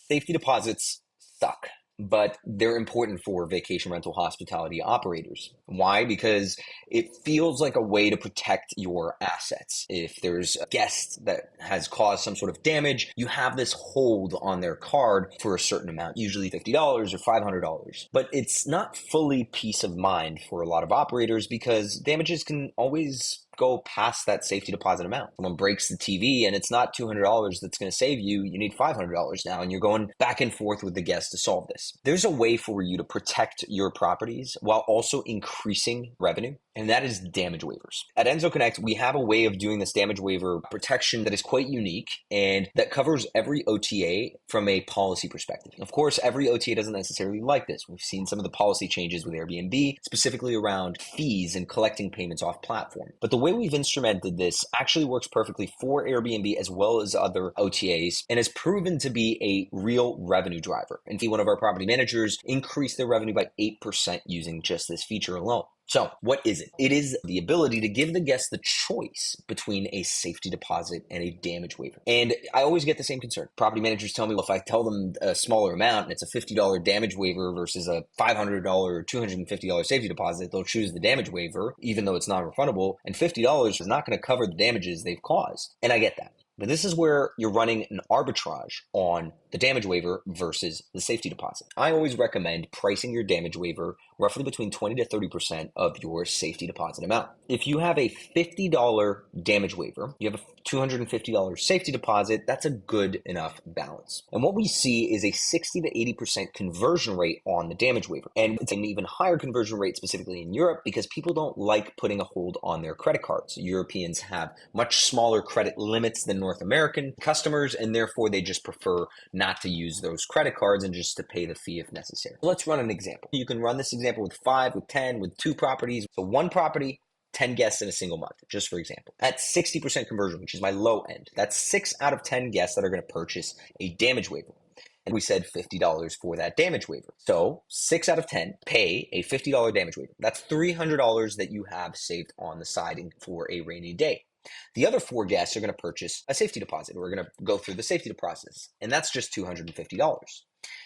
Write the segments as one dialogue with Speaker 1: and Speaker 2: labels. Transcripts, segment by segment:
Speaker 1: Safety deposits suck, but they're important for vacation rental hospitality operators. Why? Because it feels like a way to protect your assets. If there's a guest that has caused some sort of damage, you have this hold on their card for a certain amount, usually $50 or $500. But it's not fully peace of mind for a lot of operators because damages can always go past that safety deposit amount. Someone breaks the TV and it's not $200 that's going to save you. You need $500 now, and you're going back and forth with the guest to solve this. There's a way for you to protect your properties while also increasing revenue, and that is damage waivers. At Enso Connect, we have a way of doing this damage waiver protection that is quite unique and that covers every OTA from a policy perspective. Of course, every OTA doesn't necessarily like this. We've seen some of the policy changes with Airbnb, specifically around fees and collecting payments off platform. But the way we've instrumented this actually works perfectly for Airbnb as well as other OTAs and has proven to be a real revenue driver. And one of our property managers increased their revenue by 8% using just this feature alone. So what is it? It is the ability to give the guest the choice between a safety deposit and a damage waiver. And I always get the same concern. Property managers tell me, well, if I tell them a smaller amount and it's a $50 damage waiver versus a $500 or $250 safety deposit, they'll choose the damage waiver, even though it's non-refundable. And $50 is not going to cover the damages they've caused. And I get that. But this is where you're running an arbitrage on the damage waiver versus the safety deposit. I always recommend pricing your damage waiver roughly between 20 to 30% of your safety deposit amount. If you have a $50 damage waiver, you have a $250 safety deposit, that's a good enough balance. And what we see is a 60 to 80% conversion rate on the damage waiver. And it's an even higher conversion rate specifically in Europe because people don't like putting a hold on their credit cards. Europeans have much smaller credit limits than North American customers, and therefore they just prefer not to use those credit cards and just to pay the fee if necessary. Let's run an example. You can run this example with 5, with 10, with 2 properties. So 1 property, 10 guests in a single month, just for example. At 60% conversion, which is my low end, that's 6 out of 10 guests that are going to purchase a damage waiver. And we said $50 for that damage waiver. So 6 out of 10 pay a $50 damage waiver. That's $300 that you have saved on the side for a rainy day. The other 4 guests are going to purchase a safety deposit. We're going to go through the safety process, and that's just $250.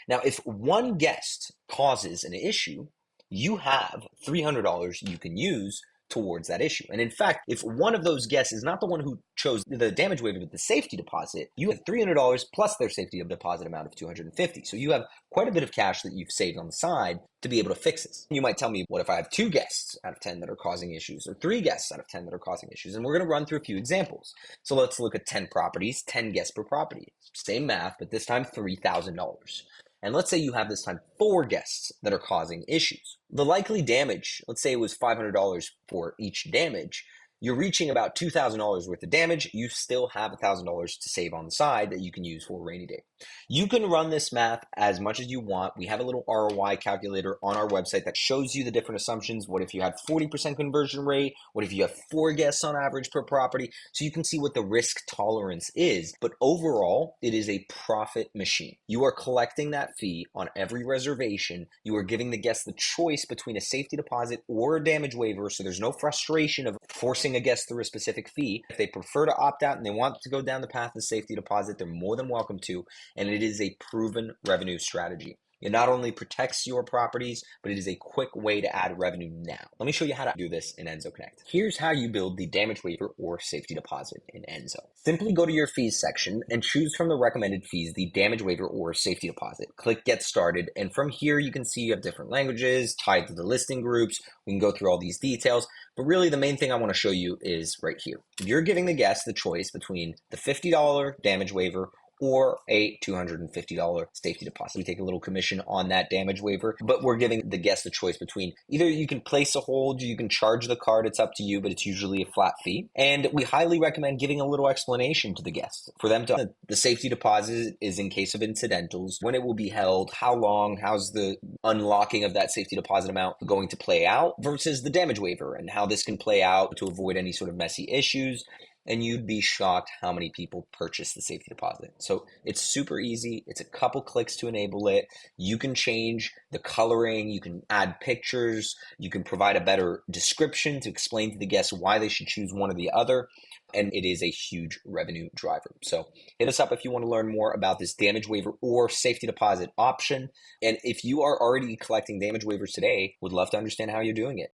Speaker 1: Now, if 1 guest causes an issue, you have $300 you can use towards that issue. And in fact, if one of those guests is not the one who chose the damage waiver with the safety deposit, you have $300 plus their safety deposit amount of $250. So you have quite a bit of cash that you've saved on the side to be able to fix this. You might tell me, what if I have 2 guests out of 10 that are causing issues, or 3 guests out of 10 that are causing issues? And we're going to run through a few examples. So let's look at 10 properties, 10 guests per property. Same math, but this time $3,000. And let's say you have this time 4 guests that are causing issues. The likely damage, let's say it was $500 for each damage, you're reaching about $2,000 worth of damage. You still have $1,000 to save on the side that you can use for a rainy day. You can run this math as much as you want. We have a little ROI calculator on our website that shows you the different assumptions. What if you had 40% conversion rate? What if you have 4 guests on average per property? So you can see what the risk tolerance is. But overall, it is a profit machine. You are collecting that fee on every reservation. You are giving the guest the choice between a safety deposit or a damage waiver. So there's no frustration of forcing a guest through a specific fee. If they prefer to opt out and they want to go down the path of safety deposit, they're more than welcome to. And it is a proven revenue strategy. It not only protects your properties, but it is a quick way to add revenue now. Let me show you how to do this in Enso Connect. Here's how you build the damage waiver or safety deposit in Enso. Simply go to your fees section and choose from the recommended fees the damage waiver or safety deposit. Click Get Started, and from here you can see you have different languages tied to the listing groups. We can go through all these details, but really the main thing I want to show you is right here. You're giving the guest the choice between the $50 damage waiver or a $250 safety deposit. We take a little commission on that damage waiver, but we're giving the guest the choice between either you can place a hold, you can charge the card, it's up to you, but it's usually a flat fee. And we highly recommend giving a little explanation to the guest for them to, the safety deposit is in case of incidentals, when it will be held, how long, how's the unlocking of that safety deposit amount going to play out versus the damage waiver and how this can play out to avoid any sort of messy issues. and you'd be shocked how many people purchase the safety deposit. So it's super easy. It's a couple clicks to enable it. You can change the coloring, you can add pictures, you can provide a better description to explain to the guests why they should choose one or the other. And it is a huge revenue driver. So hit us up if you want to learn more about this damage waiver or safety deposit option. And if you are already collecting damage waivers today, would love to understand how you're doing it.